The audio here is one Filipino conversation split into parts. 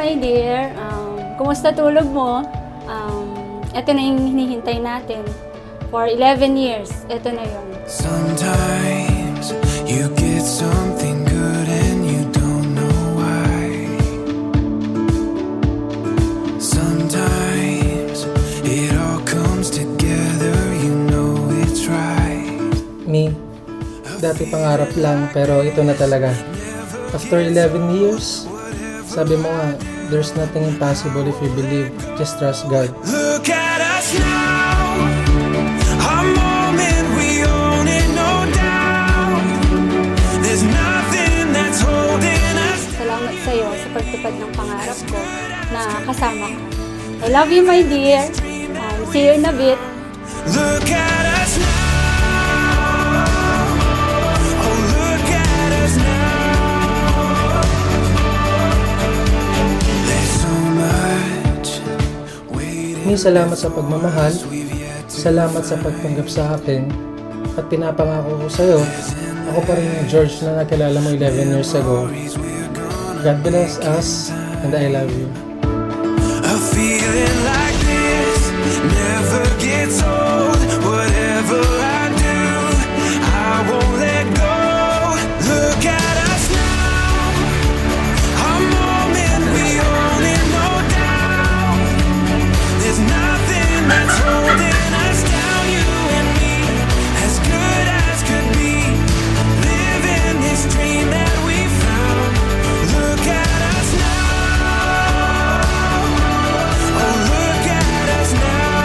my dear. Kumusta tulog mo? Ito na yung hinihintay natin. For 11 years, ito na yun. Sometimes you get something good and you don't know why. Sometimes it all comes together, you know it's right. Me, dati pangarap lang pero ito na talaga. After 11 years, sabi mo nga, there's nothing impossible if you believe. Just trust God. Look at us now, a moment we own it, no doubt. There's nothing that's holding us. Salamat sa'yo sa pagtupad ng pangarap ko na kasama ka. I love you, my dear. See you in a bit. Look at us now, oh look at us now. There's so much waiting. Me, salamat sa pagmamahal. Salamat sa pagtanggap sa akin. At pinapangako ko sa'yo, ako pa rin yung George na nakilala mo 11 years ago. God bless us, and I love you. A feeling like this never gets old. Whatever I do, I won't let go. Look at us now, a moment we own it, no doubt. There's nothing that's holding us down, you and me, as good as could be. Living this dream that we found. Look at us now, oh look at us now.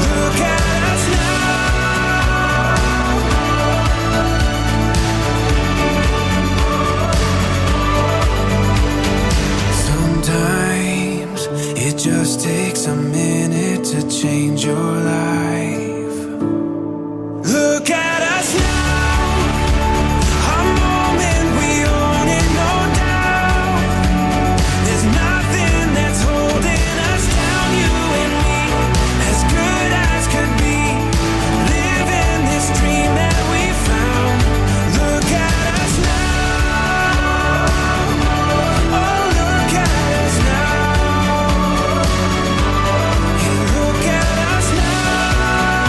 Look at us now. Sometimes it just takes a minute to change your life. Look at us now, a moment we own it, no doubt. There's nothing that's holding us down, you and me, as good as could be. Living this dream that we found. Look at us now, oh look at us now. Hey, look at us now.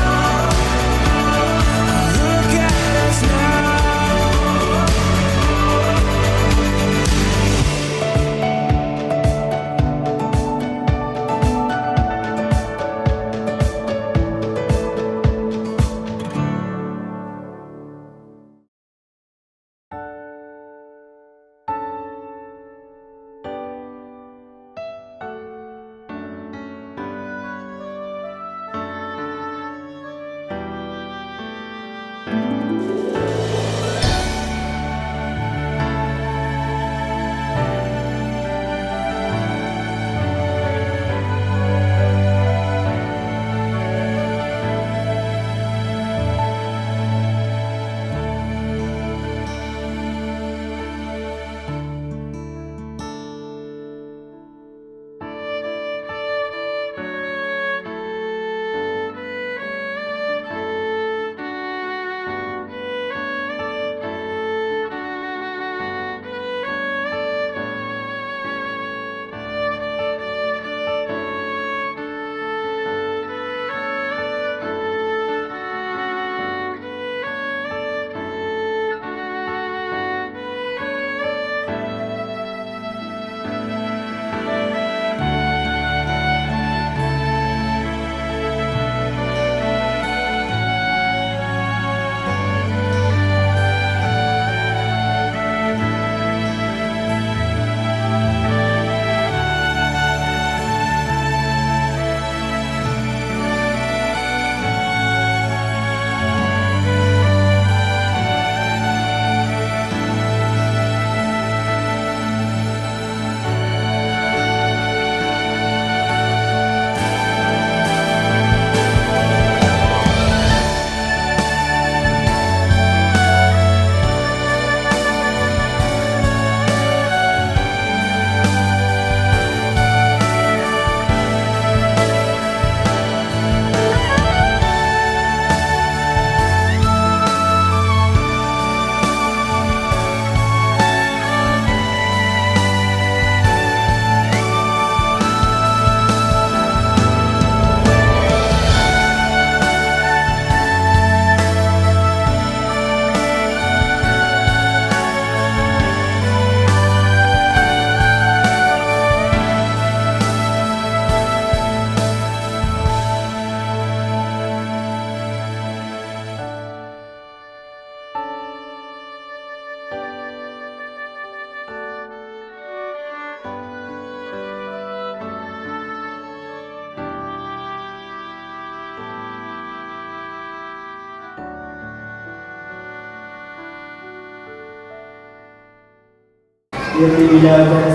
Dearly beloved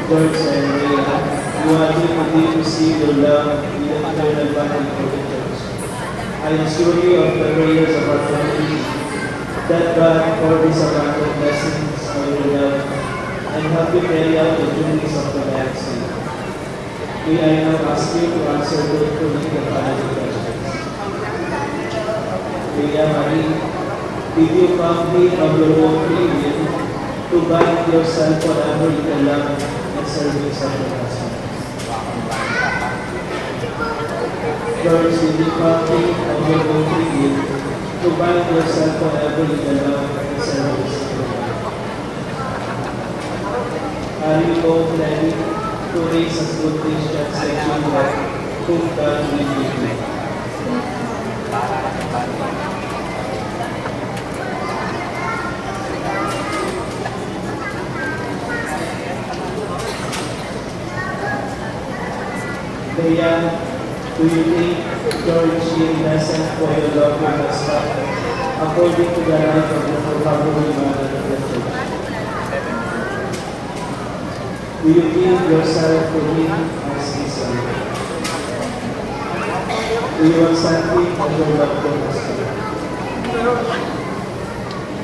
George and Rhea, you want me indeed to see your love in the eternal battle for the church. I assure you of the prayers of our family that God pour these abundant blessings on your love and help you carry out the duties of the diocese. May I now ask you to answer truthfully the following questions. Rhea Marie, did you proudly of your own free will to bind yourself forever in the love and service of your husband? George, did you proudly of your own free will to bind yourself forever in the love and service of your husband? Are you both ready to raise as good Christians and children whom God will give you? Leia, do you think George is innocent for your love for husband according to the life of the favorable mother of the church? Do you give yourself to him as his wife? Do you accept him as your love for husband?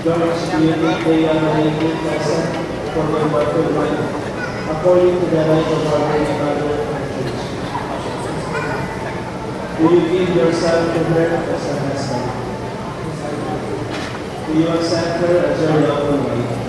George, do you think they are making present for your mortal wife according to the life of our Holy Mother of the church? Do you give yourself to her as a husband? Do you accept her as your lawful wife?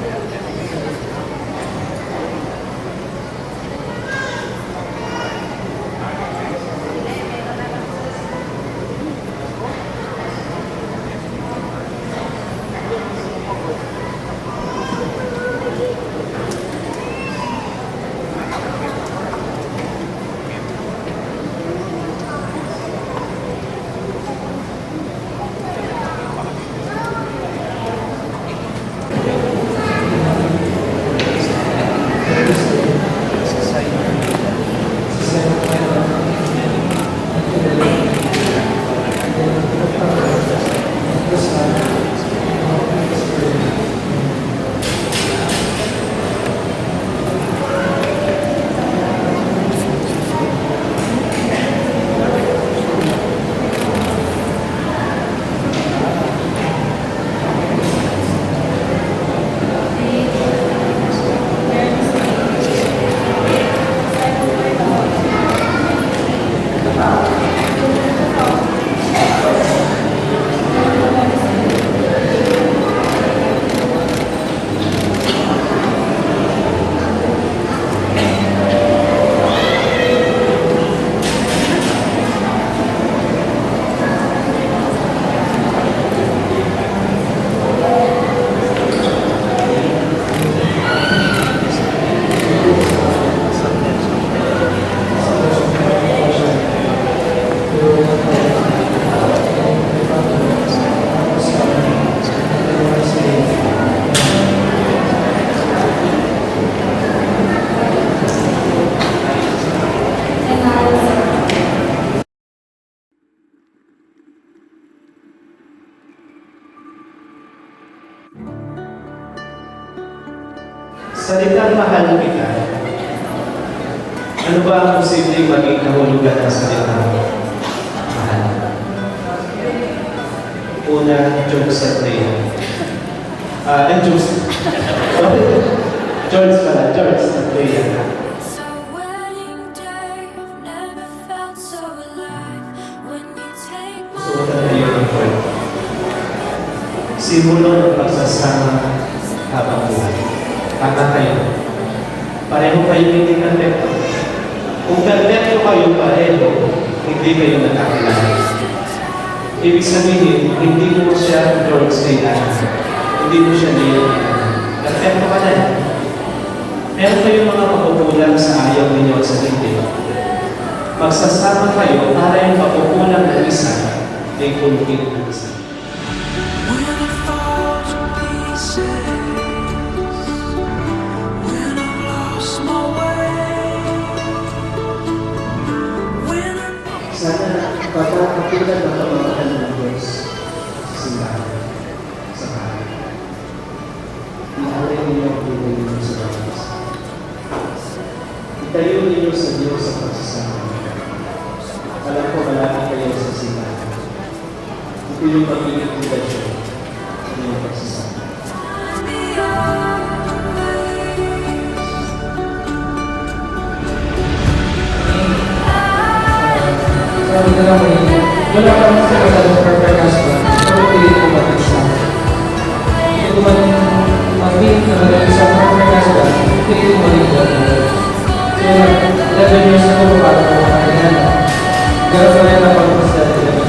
Salitang mahal kita, ano ba ang posibleng maging kahulugan ng salitang mahal? Una, jokes at Rhea. Jokes. George pala, George at Rhea. It's our wedding day. Never felt so alive. When you take my Suotan kayo ng kwento. Simulo ng pagsasama habang buhay. Tama kayo. Pareho kayo hindi perfecto. Kung perfecto kayo pareho, hindi kayo nagkakilala. Ibig sabihin, hindi mo siya George kailangan. Hindi mo siya Leo. Perfecto ka na. Meron kayong mga pagkukulang sa ayaw ninyo at sa hindi. Magsasama kayo para yung pagkukulang ng isa ay kulungin ng isa. When I fall to pieces, when I've lost my way, when I'm Sana kapatid ang pamamahan ng Diyos sa simbahan, sa bahay. Ihalin ninyo ang buhay ninyo sa batas. Itayo ninyo sa Diyos ang pagsasama. Alam ko malapit kayo sa simbahan. Ito yung magiging invitation sa inyong pagsasama. Sabi na lang wala ka naman sa kasal ng perfect husband, pero pilit ko batid sa akin. Hindi ko man mag-meet na magaling sa perfect husband, pilit ko maging boyfriend. Kaya 11 years na ko para ko makakilala. Pero pa rin ang pagpasal nila.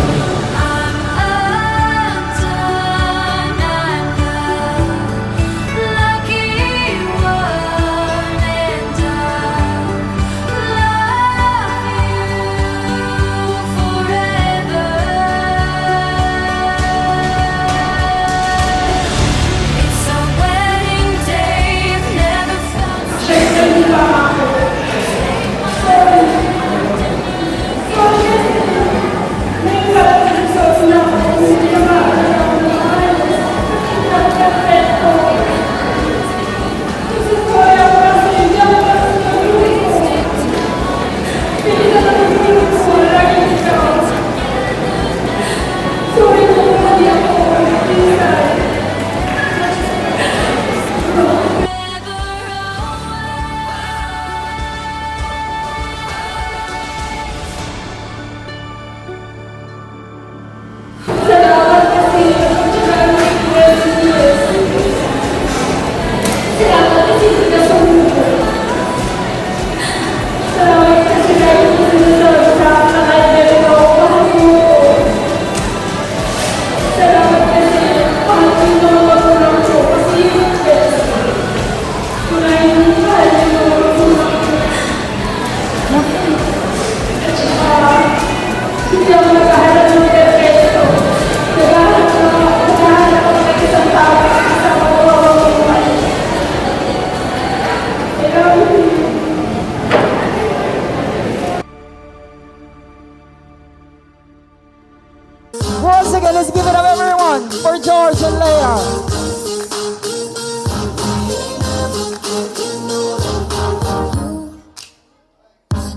Once again, let's give it up everyone for George and Leia.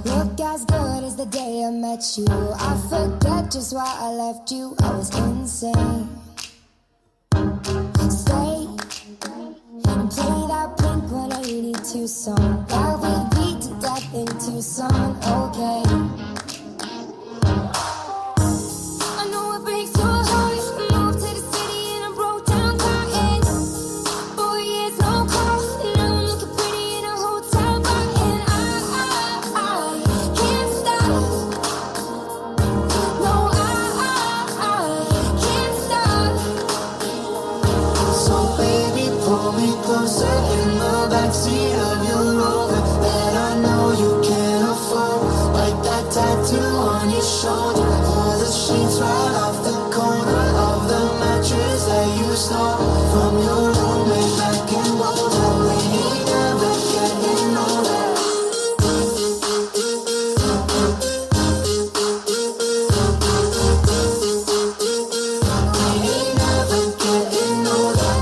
Look as good as the day I met you. I forget just why I left you. I was insane. Stay and play that Blink 182 song. That we beat to death in Tucson. Okay. I know it breaks your heart. Moved to the city and I broke down crying. 4 years, no call. Now I'm looking pretty in a hotel bar. And I can't stop. No, I can't stop. So baby, pull me closer in the backseat of your Rover that I know you can't afford. Like that tattoo on your shoulder, or the sheets right off the corner of the mattress that you stole from your roommate back in Boulder. We ain't never getting older. We ain't never getting older.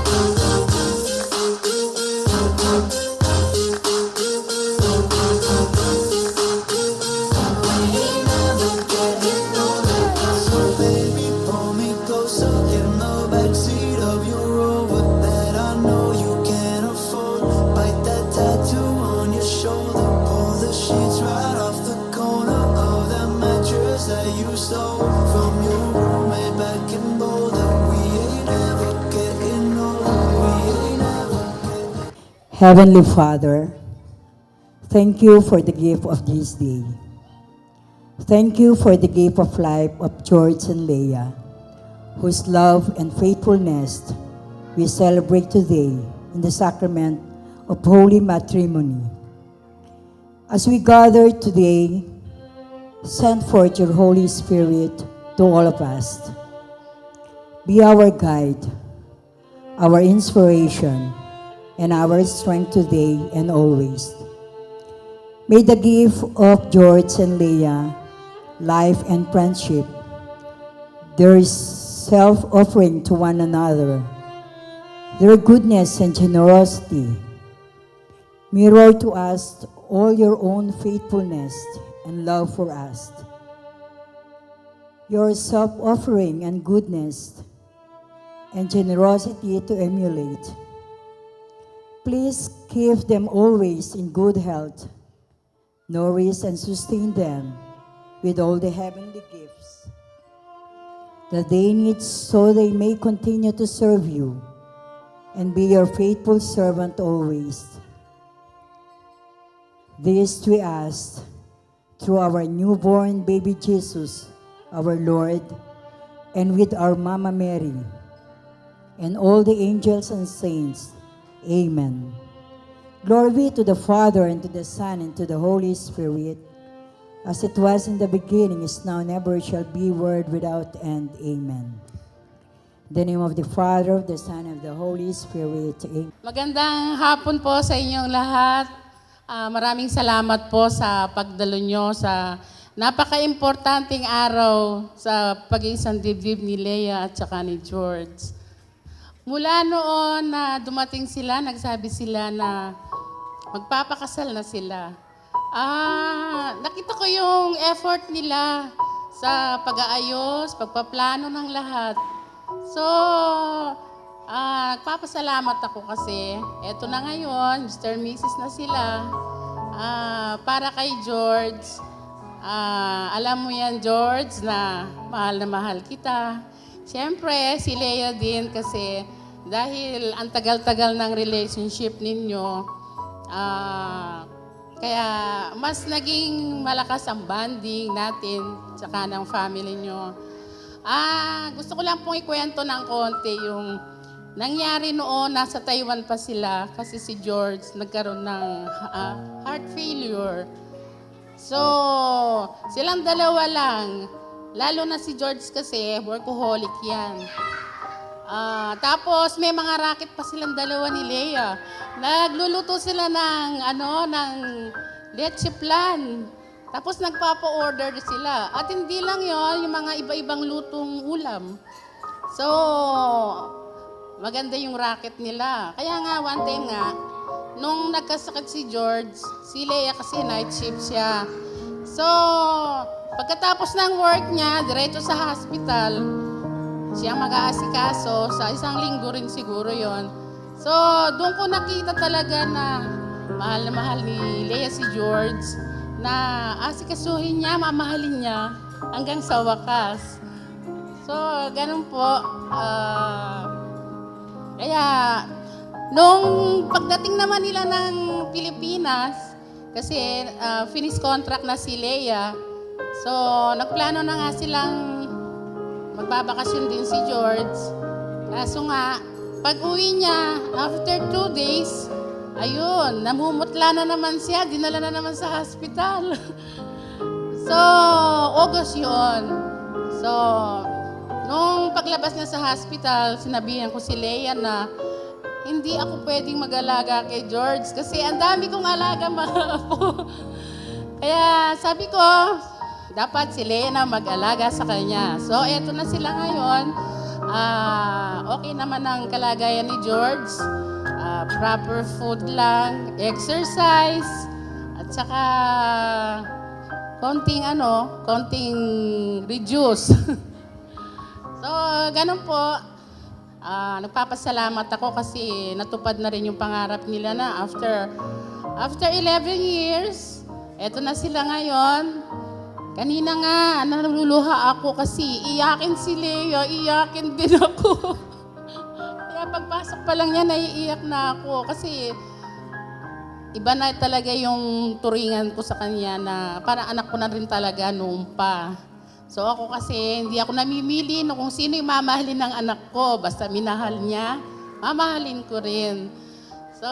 So baby, pull me closer in the backseat of your Rover that I know you can't afford. Bite that tattoo on your shoulder, pull the sheets right off the corner of that mattress that you stole from your roommate back in Boulder. We ain't ever getting older. We ain't ever getting. Heavenly Father, thank you for the gift of this day. Thank you for the gift of life of George and Leia, whose love and faithfulness we celebrate today in the sacrament of holy matrimony. As we gather today, send forth your Holy Spirit to all of us. Be our guide, our inspiration, and our strength today and always. May the gift of George and Leia, life and friendship, their self-offering to one another, their goodness and generosity, mirror to us all your own faithfulness and love for us, your self-offering and goodness and generosity to emulate. Please keep them always in good health, nourish and sustain them with all the heavenly gifts that they need so they may continue to serve you and be your faithful servant always. This we ask through our newborn baby Jesus, our Lord, and with our Mama Mary, and all the angels and saints. Amen. Glory be to the Father, and to the Son, and to the Holy Spirit, as it was in the beginning, is now, and ever shall be, world without end. Amen. In the name of the Father, of the Son, and of the Holy Spirit. Amen. Magandang hapon po sa inyong lahat. Maraming salamat po sa pagdalo nyo sa napaka-importanting araw sa pag-iisang dibdib ni Leia at saka ni George. Mula noon na dumating sila, nagsabi sila na magpapakasal na sila. Nakita ko yung effort nila sa pag-aayos, pagpaplano ng lahat. So, nagpapasalamat ako kasi eto na ngayon, Mr. and Mrs. na sila. Para kay George, alam mo yan, George, na mahal kita. Siyempre, si Leia din kasi dahil ang tagal-tagal ng relationship ninyo, kaya mas naging malakas ang bonding natin tsaka ng family nyo. Gusto ko lang pong ikwento ng konti yung nangyari noon, nasa Taiwan pa sila kasi si George nagkaroon ng heart failure. So, silang dalawa lang. Lalo na si George kasi, workaholic yan. Tapos, may mga racket pa silang dalawa ni Leia. Nagluluto sila ng leche flan. Tapos, nagpapa-order sila. At hindi lang yon, yung mga iba-ibang lutong ulam. So, maganda yung racket nila. Kaya nga, one time nga, nung nagkasakit si George, si Leia kasi night shift siya. So, pagkatapos ng work niya, diretso sa hospital, siya mag-aasikaso, sa isang linggo rin siguro yon. So, doon ko nakita talaga na mahal ni Leia si George, na asikasuhin niya, mamahalin niya, hanggang sa wakas. So, ganun po. Kaya, nung pagdating naman nila ng Pilipinas, kasi finish contract na si Leia, so nagplano na nga silang magbabakasyon din si George. Kaso nga, pag uwi niya, after 2 days, ayun, namumutla na naman siya, dinala na naman sa hospital. So, August yun. So, nung paglabas niya sa hospital, sinabihan ko si Leia na hindi ako pwedeng mag-alaga kay George kasi ang dami kong alaga mga apo. Kaya sabi ko, dapat si Leia na mag-alaga sa kanya. So, eto na sila ngayon. Okay naman ang kalagayan ni George. Proper food lang, exercise, at saka konting reduce. So, ganun po. Nagpapasalamat ako kasi natupad na rin yung pangarap nila na after 11 years, eto na sila ngayon. Kanina nga, naluluha ako kasi iyakin si Leia, iyakin din ako. Kaya pagpasok pa lang niya, naiiyak na ako kasi iba na talaga yung turingan ko sa kanya na parang anak ko na rin talaga noon pa. So ako kasi, hindi ako namimili no kung sino yung mamahalin ng anak ko. Basta minahal niya, mamahalin ko rin. So,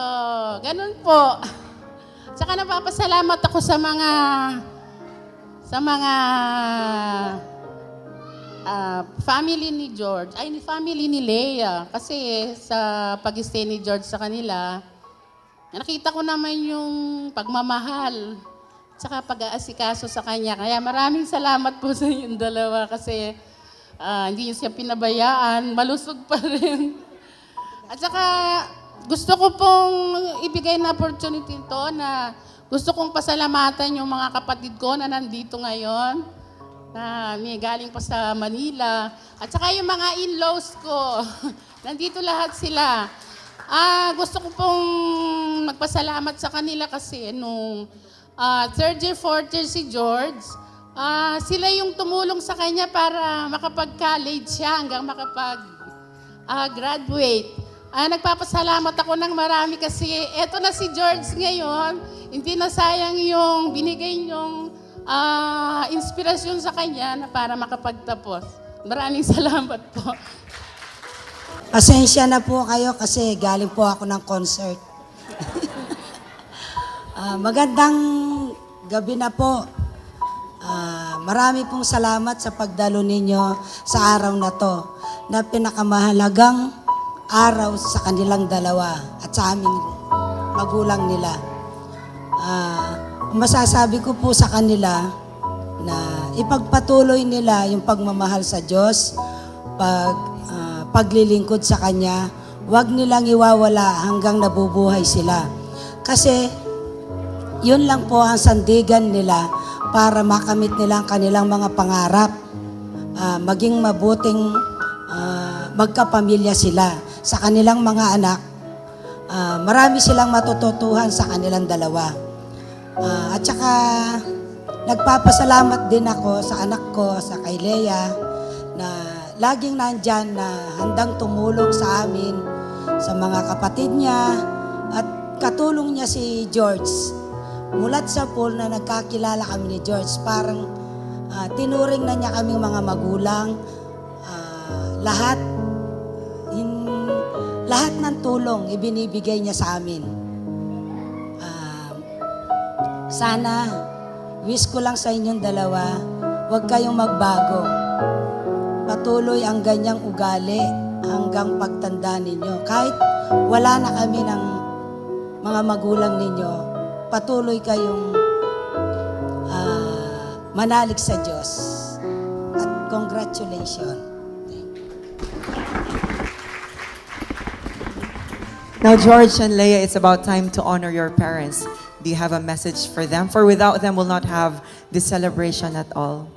ganun po. Saka napapasalamat ako sa mga family ni George, family ni Leia. Kasi sa pag-stay ni George sa kanila, nakita ko naman yung pagmamahal, tsaka pag-aasikaso sa kanya. Kaya maraming salamat po sa inyong dalawa kasi hindi niyo siya pinabayaan, malusog pa rin. At saka gusto ko pong ibigay na opportunity to na gusto kong pasalamatan yung mga kapatid ko na nandito ngayon, na galing pa sa Manila, at saka yung mga in-laws ko. Nandito lahat sila. Gusto ko pong magpasalamat sa kanila kasi nung third year, fourth year si George, sila yung tumulong sa kanya para makapag-college siya hanggang makapag-graduate. Nagpapasalamat ako ng marami kasi eto na si George ngayon, hindi na sayang yung binigay niyong inspirasyon sa kanya na para makapagtapos. Maraming salamat po. Pasensya na po kayo kasi galing po ako ng concert. Magandang gabi na po. Marami pong salamat sa pagdalo ninyo sa araw na to, na pinakamahalagang araw sa kanilang dalawa at sa aming magulang nila. Masasabi ko po sa kanila na ipagpatuloy nila yung pagmamahal sa Diyos, paglilingkod sa Kanya, huwag nilang iwawala hanggang nabubuhay sila. Kasi yun lang po ang sandigan nila para makamit nila ang kanilang mga pangarap, maging mabuting magkapamilya sila sa kanilang mga anak. Marami silang matututuhan sa kanilang dalawa. At saka nagpapasalamat din ako sa anak ko, sa kay Lea, na laging nandyan na handang tumulong sa amin, sa mga kapatid niya, at katulong niya si George. Mulat sa pool na nagkakilala kami ni George, parang tinuring na niya kaming mga magulang. Lahat ng tulong ibinibigay niya sa amin. Sana, wish ko lang sa inyong dalawa, huwag kayong magbago. Patuloy ang ganyang ugali hanggang pagtanda ninyo. Kahit wala na kami ng mga magulang ninyo, patuloy kayong manalig sa Diyos. At congratulations. Now, George and Leia, it's about time to honor your parents. Do you have a message for them? For without them, we'll not have this celebration at all.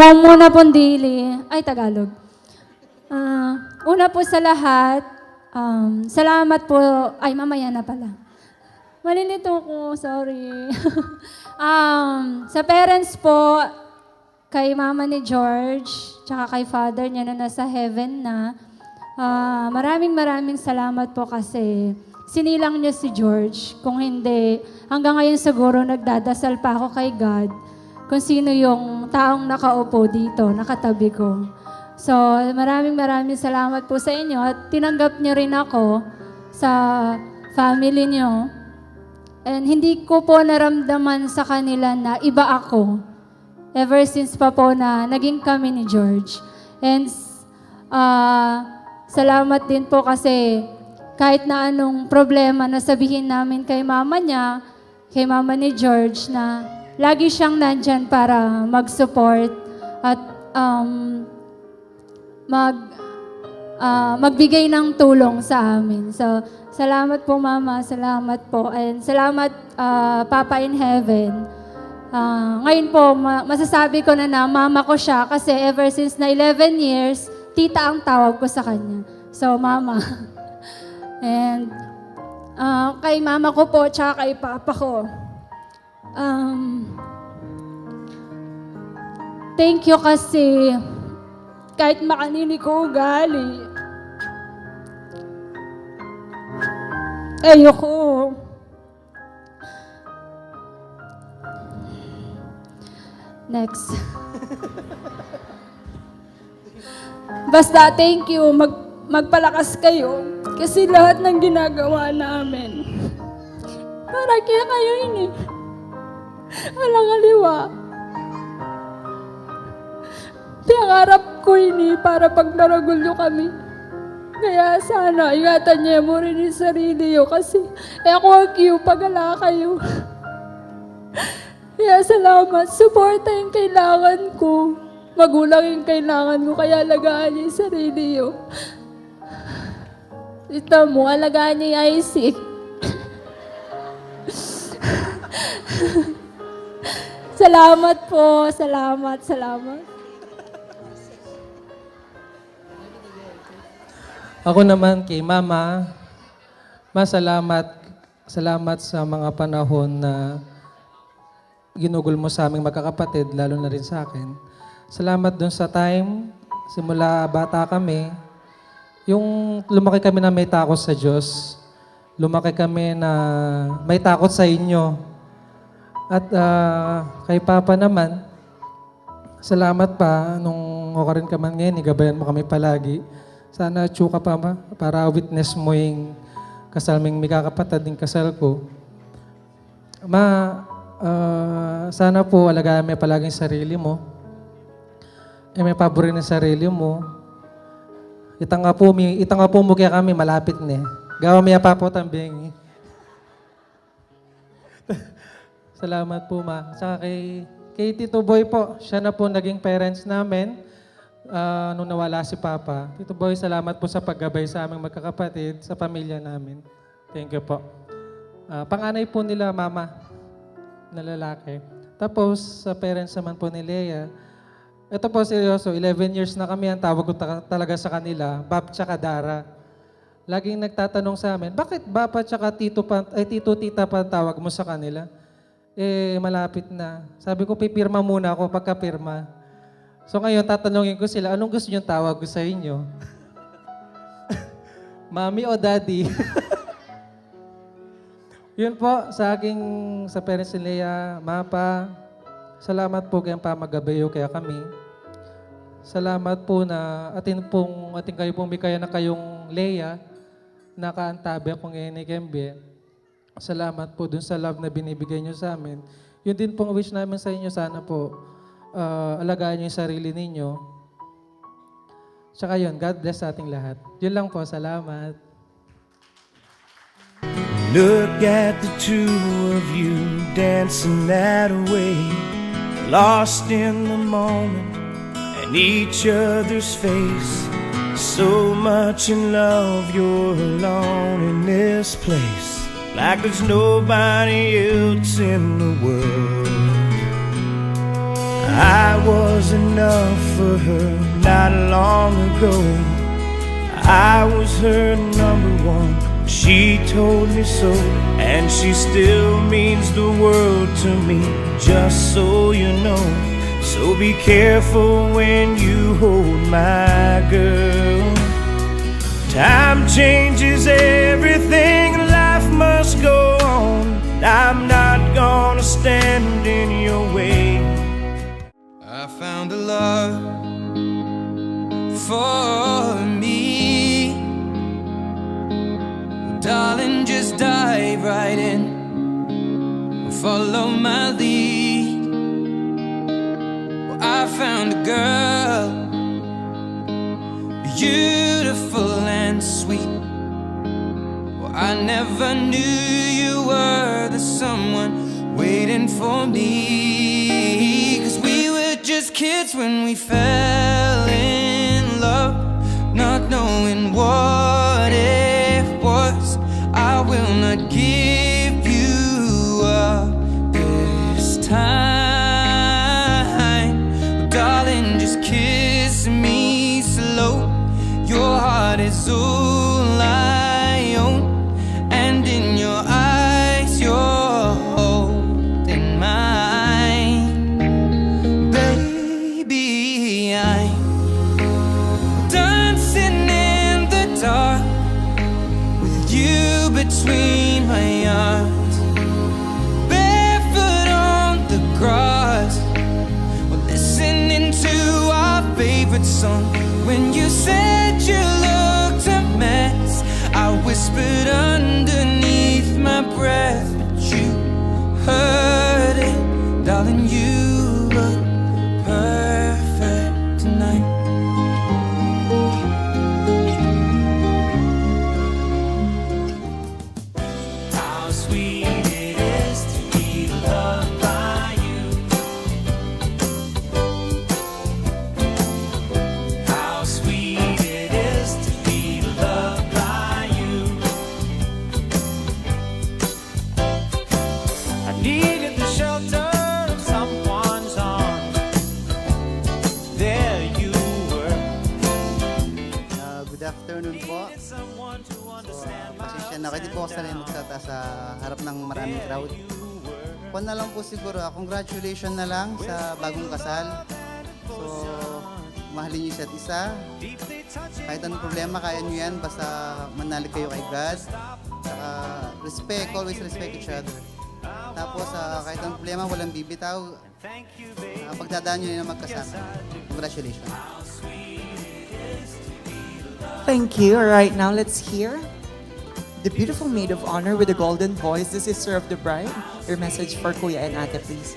Muna pong dili, ay Tagalog. Una po sa lahat, salamat po, ay mamaya na pala. Malilito ko, sorry. Sa parents po, kay mama ni George, tsaka kay father niya na nasa heaven na, maraming salamat po kasi sinilang niyo si George. Kung hindi, hanggang ngayon siguro nagdadasal pa ako kay God kung sino yung taong nakaupo dito, nakatabi ko. So, maraming salamat po sa inyo at tinanggap niyo rin ako sa family niyo. And hindi ko po naramdaman sa kanila na iba ako. Ever since pa po na naging kami ni George. And salamat din po kasi kahit na anong problema na sabihin namin kay mama niya, kay mama ni George, na lagi siyang nandyan para mag-support at magbigay ng tulong sa amin. So, salamat po Mama, salamat po. And salamat Papa in Heaven. Ngayon po, masasabi ko na mama ko siya kasi ever since na 11 years, tita ang tawag ko sa kanya. So, Mama. And kay mama ko po, tsaka kay papa ko. Thank you kasi kahit makanini ko ugali, ayoko. Next. Basta thank you, magpalakas kayo kasi lahat ng ginagawa namin para kaya kayo ini. Walang aliwa. Pinangarap ko ini para pag naragulyo kami. Kaya sana, ingatan niya mo rin yung sarili yo kasi ako ang kiyo pag ala kayo. Kaya salamat. Suporta yung kailangan ko. Magulang yung kailangan ko. Kaya alagaan niyo yung sarili niyo. Ito mo, alagaan niyo yung Isaac. Salamat po. Salamat. Ako naman kay Mama, salamat sa mga panahon na ginugol mo sa aming magkakapatid, lalo na rin sa akin. Salamat dun sa time, simula bata kami, yung lumaki kami na may takot sa Diyos, lumaki kami na may takot sa inyo. At kay Papa naman, salamat pa nung okay rin ka man ngayon, igabayan mo kami palagi. Sana tsuka pa ma, para witness mo yung kasal ming may kakapatid ng kasal ko. Sana po alagaan mo palagi yung sarili mo. May paborin ng sarili mo. Itang nga po mo kaya kami, malapit na eh. Gawa may pa po tambing. Salamat po ma. Saka kay Tito Boy po, siya na po naging parents namin. Nung nawala si Papa. Tito Boy, salamat po sa paggabay sa aming magkakapatid, sa pamilya namin. Thank you po. Panganay po nila, Mama, na lalaki. Tapos, sa parents naman po ni Leia, ito po seryoso, 11 years na kami, ang tawag ko talaga sa kanila, Bap tsaka Dara. Laging nagtatanong sa amin, bakit Bapa tsaka Tito, Tita pa ang tawag mo sa kanila? Malapit na. Sabi ko, pipirma muna ako pagkapirma. So ngayon, tatanungin ko sila, anong gusto niyong tawag ko sa inyo? Mami o Daddy? Yun po, sa parents ni Leia, Mapa, salamat po kayong pamagabayo kaya kami. Salamat po na atin kayo pumikaya na kayong Leia, nakaantabi ako ngayon ni Kembe. Salamat po dun sa love na binibigay niyo sa amin. Yun din pong wish namin sa inyo, sana po, alagaan niyo yung sarili ninyo. Tsaka yun, God bless sa ating lahat. Yun lang po, salamat. Look at the two of you dancing that way, lost in the moment and each other's face. So much in love, you're alone in this place, like there's nobody else in the world. I was enough for her not long ago. I was her number one, she told me so. And she still means the world to me, just so you know. So be careful when you hold my girl. Time changes everything, life must go on. I'm not gonna stand in your way. I found a love for me. Darling, just dive right in, follow my lead. Well, I found a girl, beautiful and sweet. Well, I never knew you were the someone waiting for me. 'Cause we were just kids when we fell in love, not knowing what it was. I will not give you up this time. Darling, just kiss me slow. Your heart is all I own, and in your eyes you're holding mine. Baby, I'm dancing in the dark with you between my arms, barefoot on the grass, we're listening to our favorite song. When you said you looked a mess, I whispered underneath my breath, but you heard it, darling. You look perfect tonight. How sweet it is to be loved by you. afternoon po. So, pasensya na. Hindi po ako sanay magsalita sa harap ng maraming crowd. Kung na lang po siguro, congratulations na lang sa bagong kasal. So, mahalin niyo isa't isa. Kahit anong problema, kaya niyo yan. Basta manalig kayo kay God. Saka, respect. Always respect each other. Tapos, kahit anong problema, walang bibitaw. Pagdadaan niyo na magkasama. Congratulations. Thank you. All right, now let's hear the beautiful maid of honor with the golden voice, the sister of the bride. Your message for Kuya and Ate, please.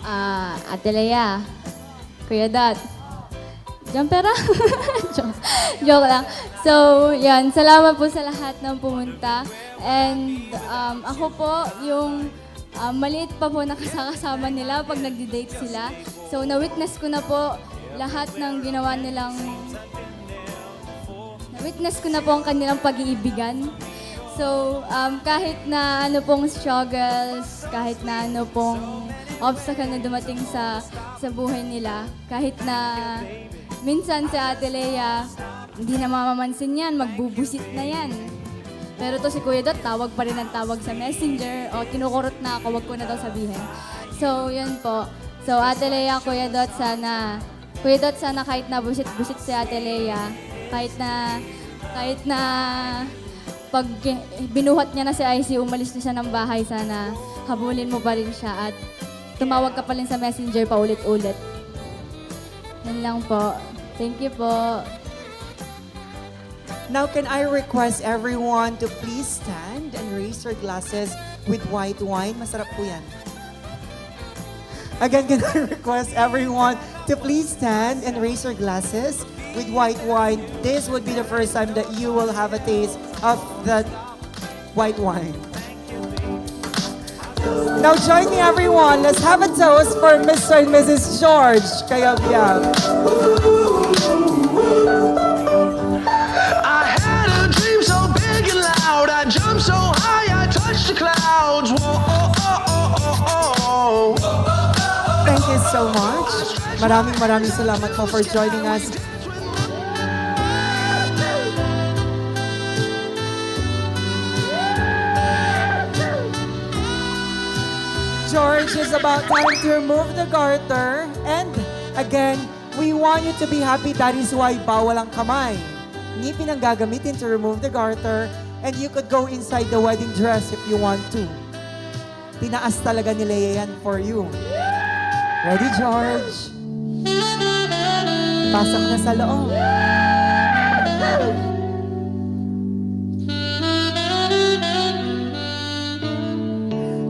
Ate Lea, Kuya Dot, Jumpera? Joke lang. So, yan. Salamat po sa lahat ng pumunta. And ako po, yung maliit pa po nakasama nila pag nagdi-date sila. So, na-witness ko na po lahat ng ginawa nilang na-witness ko na po ang kanilang pag-iibigan. So, kahit na ano pong struggles, kahit na ano pong obstacle na dumating sa buhay nila, kahit na minsan si Ate Lea, hindi na mamamansin yan, magbubusit na yan. Pero to si Kuya Dot, tawag pa rin ang tawag sa messenger, o kinukurot na ako, wag ko na daw sabihin. So, yun po. So, Ate Lea, Kuya Dot, sana kahit na busit-busit si Ate Lea, kahit na pag binuhat niya na si IC, umalis na siya ng bahay, sana habulin mo pa rin siya at tumawag ka pa rin sa messenger pa ulit-ulit. Yan lang po. Thank you po. Now, can I request everyone to please stand and raise your glasses with white wine? Masarap po yan. Again, can I request everyone to please stand and raise your glasses with white wine? This would be the first time that you will have a taste of that white wine. Now, join me, everyone. Let's have a toast for Mr. and Mrs. George Kayabiyab. I had a dream so big and loud. I jumped so high, I touched the clouds. Whoa, oh, oh, oh, oh, oh. Thank you so much. Maraming salamat po for joining us. George, it's about time to remove the garter. And again, we want you to be happy. That is why bawal ang kamay. Ngipin ang gagamitin to remove the garter. And you could go inside the wedding dress if you want to. Tinaas talaga ni Lea yan for you. Ready, George? Pasok na sa loob.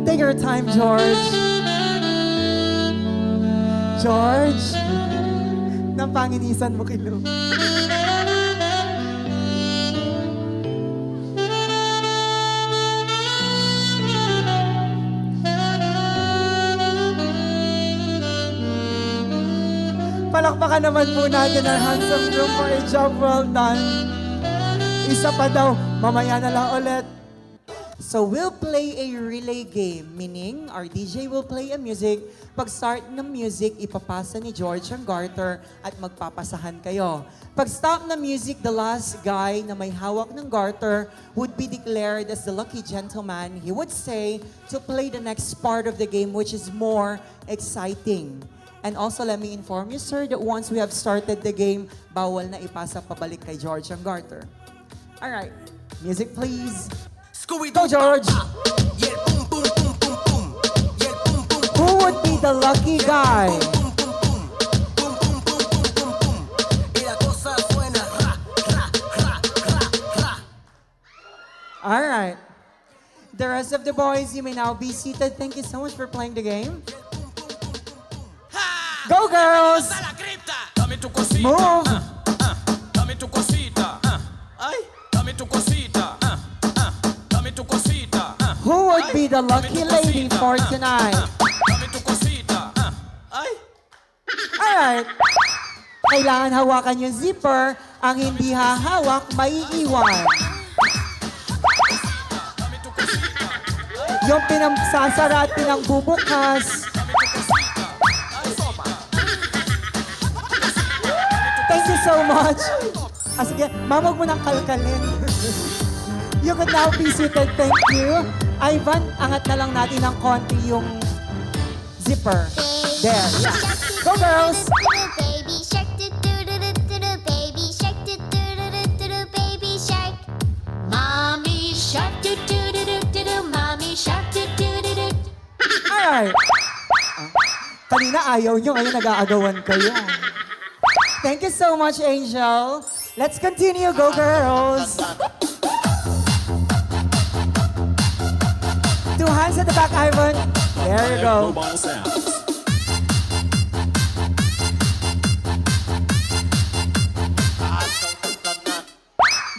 Take your time, George. George, nampanginisan mo kay Lou. Palakpakan naman po natin ang handsome groom for a job well done. Isa pa daw, mamaya na lang ulit. So we'll play a relay game, meaning our DJ will play a music. Pag start ng music, ipapasa ni George ang garter at magpapasahan kayo. Pag stop ng music, the last guy na may hawak ng garter would be declared as the lucky gentleman. He would say to play the next part of the game, which is more exciting. And also, let me inform you, sir, that once we have started the game, bawal na ipasa pabalik kay George ang garter. All right, music please. Go, George! Who would be the lucky guy? All right. The rest of the boys, you may now be seated. Thank you so much for playing the game. Go, girls! Dame tu cosita. Move! Dame tu cosita. Ay, dame tu cosita. Dame tu cosita. Who would be the lucky lady for tonight? Dame tu cosita. Ay. Alright. Kailangan hawakan yung zipper. Ang hindi hahawak, maiiwan. Yung pinagsasara at pinangbubukas. Thank you so much. Sige, ma'am, huwag mo nang kalkalin. You could now be seated. Thank you. Ivan, angat na lang natin ng konti yung zipper. There. Yeah. Go, girls! Baby shark, do do do do do do. Baby shark, do do do do do do. Baby shark. Mommy shark, do do do do do do. Mommy shark, do do do do. Alright. Kanina ayaw nyo, ngayon nag-aagawan kayo. Thank you so much, Angel. Let's continue. Go, girls! 2 hands at the back, Ivan. There you go.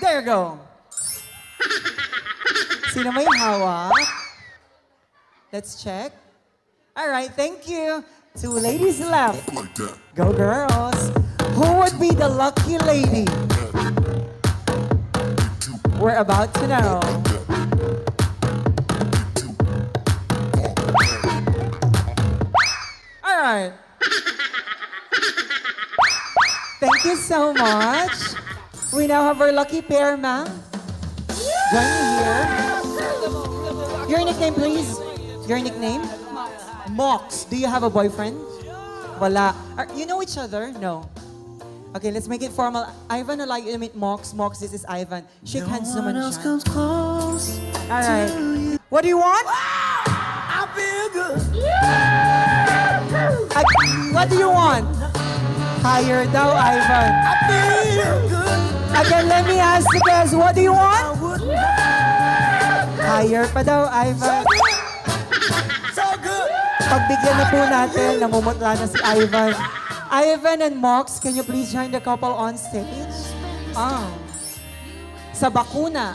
There you go. Sino may hawak? Let's check. All right, thank you. 2 ladies left. Go, girls. Who would be the lucky lady? We're about to know. All right. Thank you so much. We now have our lucky pair, ma'am. Join me here. Your nickname, please. Your nickname? Mox. Do you have a boyfriend? Wala. You know each other? No. Okay, let's make it formal. Ivan, I'd like you to meet Mox. Mox, this is Ivan. Shake hands naman siya. All right. What do you want? I feel good. What do you want? Higher daw, Ivan. I feel good. Again, let me ask you guys, what do you want? Higher pa daw, Ivan. So good. Pagbigyan na po natin, namumutla na si Ivan. Ivan and Mox, can you please join the couple on stage? Sa bakuna.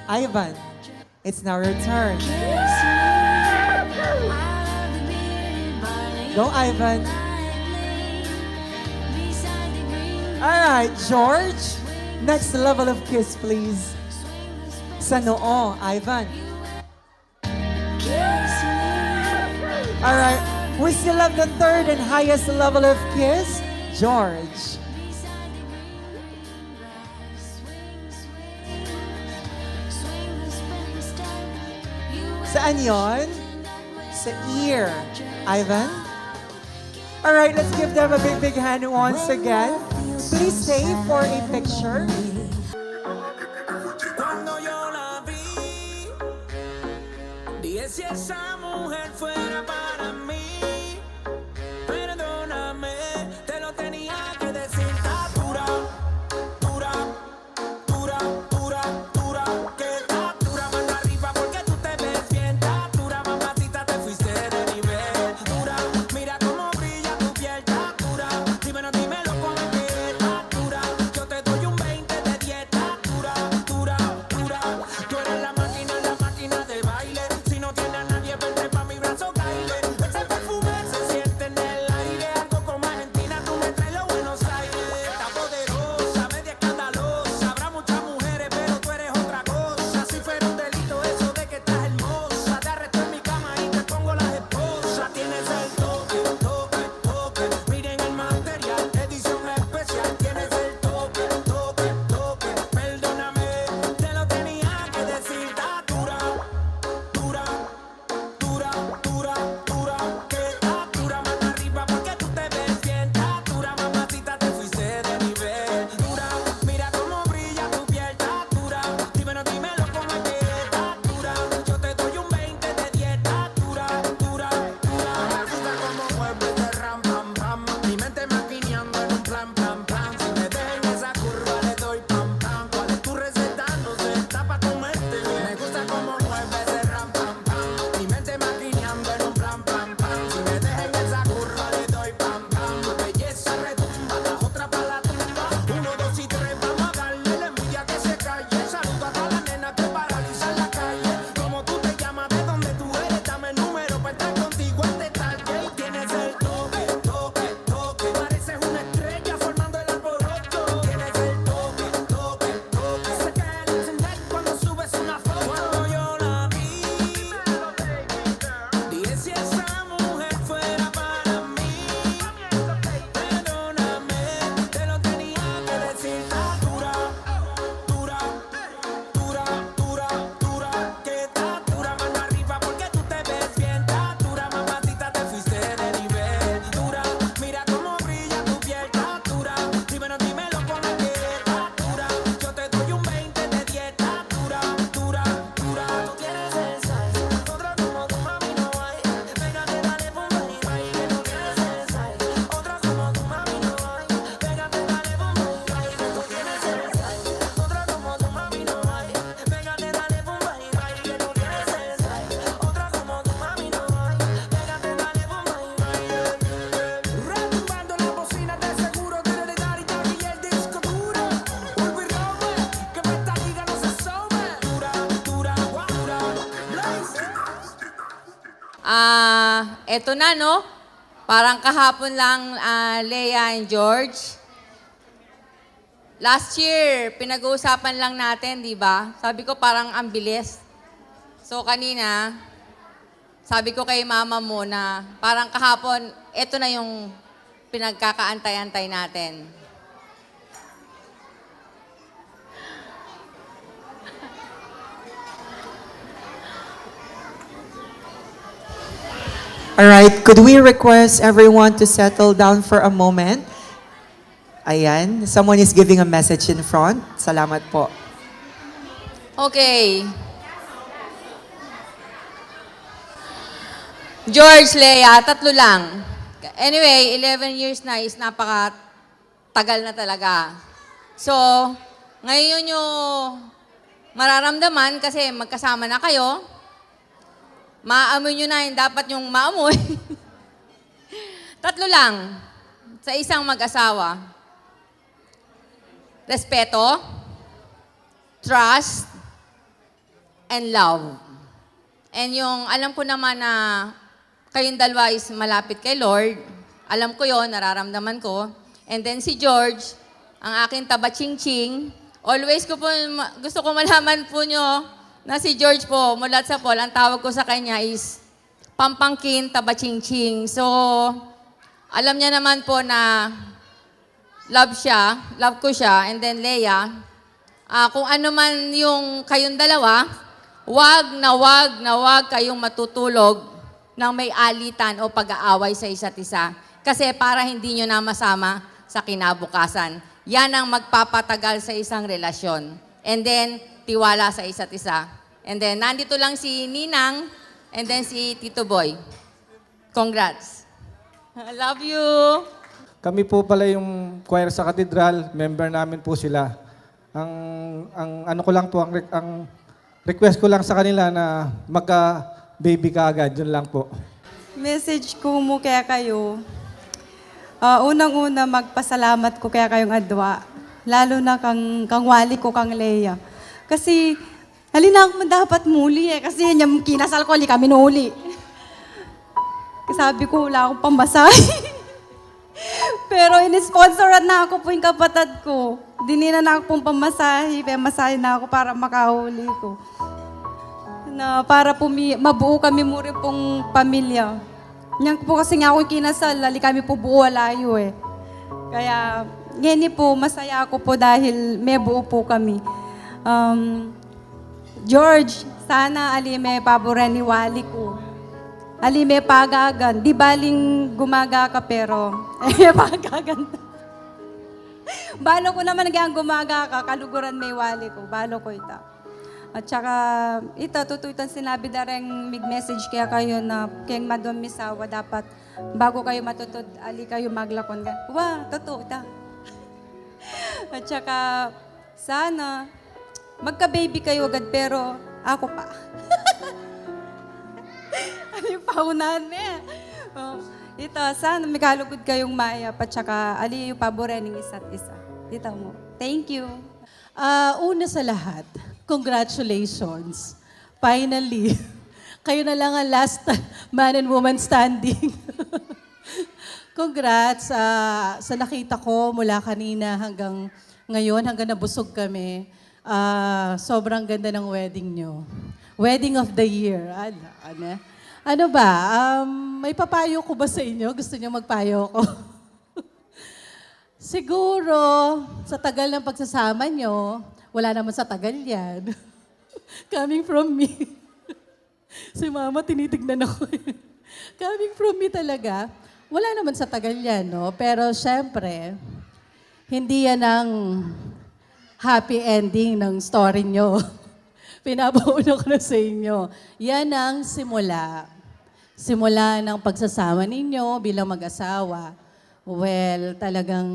Ivan, it's now your turn. Go, Ivan. All right, George. Next level of kiss, please. Sa noo, Ivan. All right, we still have the third and highest level of kiss, George. Saan yon? Sa ear. Ivan? All right, let's give them a big hand once again. Please stay for a picture. Cuando yo la vi, dije si esa mujer fuera para mí. Perdóname, te lo tenía que decir. Está dura, dura, dura, dura, dura. Que está dura, mano arriba porque tú te ves bien. Está dura, mamacita, te fuiste de nivel. Dura, mira cómo brilla tu piel. Está dura, dímelo con el que está dura. Yo te doy un 20 de dieta. Dura, dura, dura. Tú eres la máquina de baile. Si no tienes a nadie, vente pa' mi brazo, baile. eto na, no? Parang kahapon lang, Leia and George. Last year, pinag-uusapan lang natin, di ba? Sabi ko parang ang bilis. So kanina, sabi ko kay mama mo na parang kahapon, eto na yung pinagkakaantay-antay natin. All right, could we request everyone to settle down for a moment? Ayan, someone is giving a message in front. Salamat po. Okay. George, Leia, tatlo lang. Anyway, 11 years na is napaka-tagal na talaga. So, ngayon yung mararamdaman kasi magkasama na kayo. Maamoy nyo na yung dapat yung maamoy. Tatlo lang sa isang mag-asawa. Respeto, trust, and love. And yung alam ko naman na kayong dalawa is malapit kay Lord. Alam ko yon, nararamdaman ko. And then si George, ang aking taba-ching-ching. Always ko po, gusto ko malaman po nyo na si George po, mulat sa Paul, ang tawag ko sa kanya is pampangkin, taba-ching-ching. So, alam niya naman po na love ko siya, and then Leia, kung ano man yung kayong dalawa, wag kayong matutulog ng may alitan o pag-aaway sa isa't isa. Kasi para hindi nyo na masama sa kinabukasan. Yan ang magpapatagal sa isang relasyon. And then, tiwala sa isa't isa. And then, nandito lang si Ninang, and then si Tito Boy. Congrats. I love you. Kami po pala yung choir sa katedral, member namin po sila. Ang ano ko lang po, ang request ko lang sa kanila na magka-baby ka agad, yun lang po. Message ko mo kaya kayo. Unang-una, magpasalamat ko kaya kayong adwa. Lalo na kang wali ko, kang Leia. Kasi, halina ako dapat muli kasi yung kinasal ko, kami nuli. Sabi ko, wala akong pamasahe. Pero in-sponsoran na ako po yung kapatid ko. Dinina na ako pong pamasahe, pamasahe na ako para makahuli ko. Na para po mabuo kami mo rin pong pamilya. Yan po kasi nga ako kinasal, lali kami po buo layo eh. Kaya, ngayon po, masaya ako po dahil may buo po kami. George, sana alime paboran ni wali ko. Alime pagagan. Di baling gumaga ka pero, pagagan. Balo ko naman naging gumaga ka, kaluguran may wali ko. Balo ko ita. At saka, totoo itong sinabi dareng mig-message kaya kayo na kayong madong misawa, dapat bago kayo matutod, ali kayo maglakon. Totoo ita. At saka, sana, magka-baby kayo agad, pero ako pa. Ano yung paunahan niya? Ito, sana may kalugod kayong maya, at saka ali yung paboren ng isa't isa. Dito mo. Thank you. Una sa lahat, congratulations. Finally, kayo na lang ang last man and woman standing. Congrats sa nakita ko mula kanina hanggang ngayon, hanggang nabusog kami. Sobrang ganda ng wedding nyo. Wedding of the year. Ano ba? May papayo ko ba sa inyo? Gusto niyo magpayo ko? Siguro, sa tagal ng pagsasama nyo, wala naman sa tagal yan. Coming from me. Si mama, tinitignan ako. Coming from me talaga, wala naman sa tagal yan, no? Pero syempre, hindi yan ang happy ending ng story nyo. Pinapauna ko na sa inyo. Yan ang simula. Simula ng pagsasama ninyo bilang mag-asawa. Well, talagang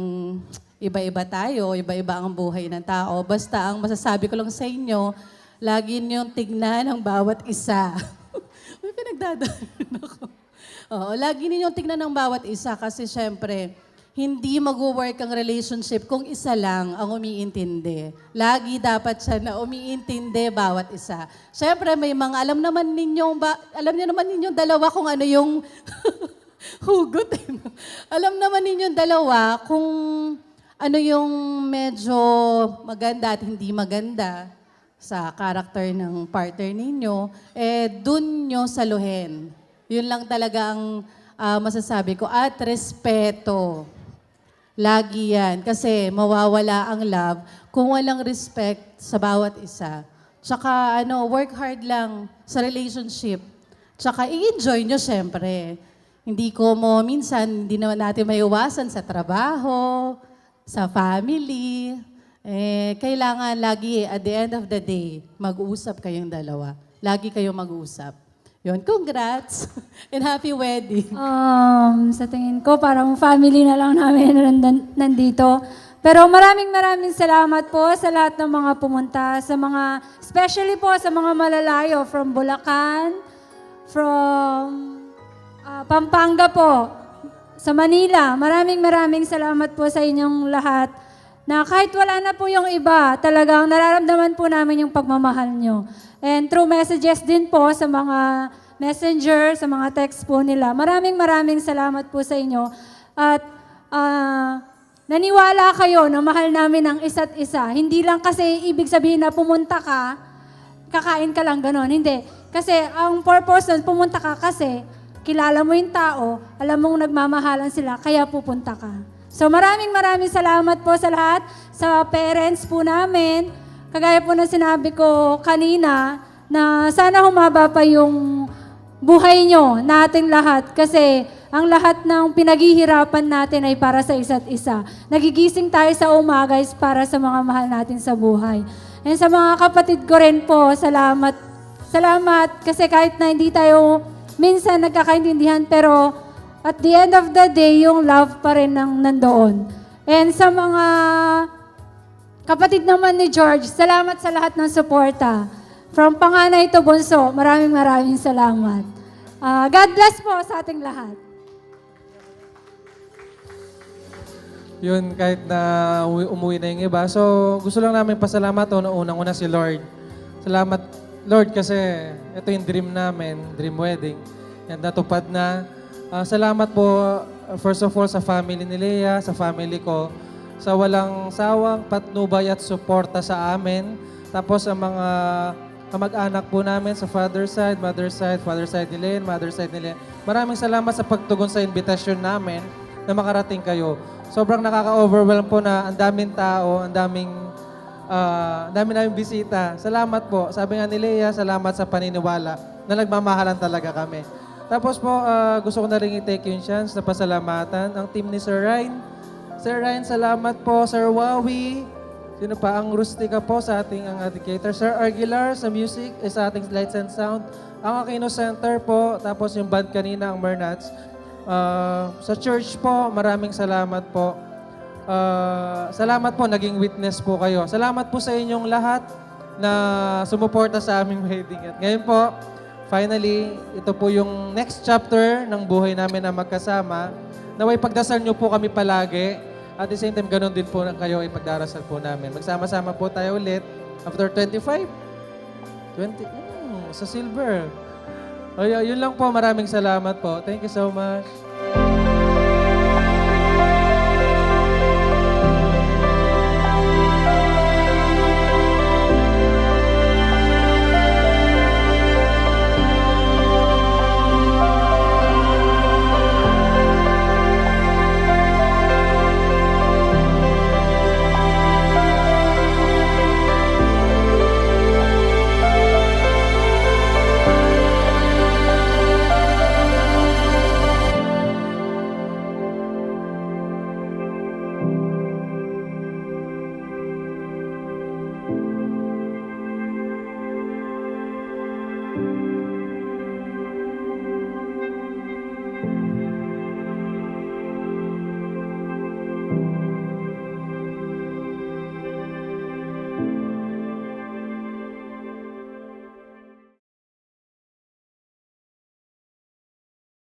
iba-iba tayo, iba-iba ang buhay ng tao. Basta ang masasabi ko lang sa inyo, lagi niyong tignan ang bawat isa. May pinagdadaanan ako. Oo, lagi ninyong tignan ang bawat isa kasi syempre, hindi mag-work ang relationship kung isa lang ang umiintindi. Lagi dapat siya na umiintindi bawat isa. Siyempre, may mga alam niyo naman ninyong dalawa kung ano yung hugot. Alam naman ninyong dalawa kung ano yung medyo maganda at hindi maganda sa karakter ng partner ninyo, dun nyo saluhin. Yun lang talaga ang masasabi ko. At respeto. Lagi yan. Kasi mawawala ang love kung walang respect sa bawat isa. Tsaka work hard lang sa relationship. Tsaka i-enjoy nyo syempre. Hindi minsan hindi naman natin maiwasan sa trabaho, sa family. Kailangan lagi at the end of the day, mag-uusap kayong dalawa. Lagi kayong mag-uusap. Yun, congrats and happy wedding. Sa tingin ko, parang family na lang namin nandito. Pero maraming salamat po sa lahat ng mga pumunta, especially po sa mga malalayo from Bulacan, from Pampanga po, sa Manila. Maraming salamat po sa inyong lahat na kahit wala na po yung iba, talagang nararamdaman po namin yung pagmamahal nyo. And through messages din po sa mga messenger, sa mga text po nila. Maraming salamat po sa inyo. At naniwala kayo na mahal namin ang isa't isa. Hindi lang kasi ibig sabihin na pumunta ka, kakain ka lang ganon. Hindi. Kasi ang purpose nun, pumunta ka kasi kilala mo yung tao, alam mong nagmamahalan sila, kaya pupunta ka. So maraming salamat po sa lahat, sa parents po namin. Kagaya po na sinabi ko kanina, na sana humaba pa yung buhay nyo, nating lahat. Kasi ang lahat ng pinaghihirapan natin ay para sa isa't isa. Nagigising tayo sa umaga is para sa mga mahal natin sa buhay. And sa mga kapatid ko rin po, salamat. Salamat kasi kahit na hindi tayo minsan nagkakaintindihan, pero at the end of the day, yung love pa rin ang nandoon. And sa mga kapatid naman ni George, salamat sa lahat ng suporta. From panganay to bunso, maraming salamat. God bless po sa ating lahat. Yun, kahit na umuwi na yung iba. So, gusto lang namin pasalamat unang-una si Lord. Salamat, Lord, kasi ito yung dream namin, dream wedding. Yan, natupad na. Salamat po, first of all, sa family ni Lea, sa family ko, sa walang sawang patnubay at suporta sa amin. Tapos sa mga kamag-anak po namin sa father side, mother side ni Lea, mother side ni Lea. Maraming salamat sa pagtugon sa invitation namin na makarating kayo. Sobrang nakaka-overwhelm po na ang daming tao, ang daming bisita. Salamat po. Sabi nga ni Lea, salamat sa paniniwala na nagmamahalan talaga kami. Tapos po, gusto ko na rin i-take yung chance na pasalamatan ang team ni Sir Ryan. Sir Ryan, salamat po. Sir Wawi, sino pa? Ang Rustica po sa ating cater. Sir Aguilar sa music, sa ating lights and sound. Ang Aquino Center po, tapos yung band kanina, ang Mernats. Sa church po, maraming salamat po. Salamat po, naging witness po kayo. Salamat po sa inyong lahat na sumuporta sa aming wedding. At ngayon po, finally, ito po yung next chapter ng buhay namin na magkasama. Naway pagdasal nyo po kami palagi. At the same time, ganun din po kayo ipagdarasal po namin. Magsama-sama po tayo ulit after 25. Sa silver. Yun lang po. Maraming salamat po. Thank you so much.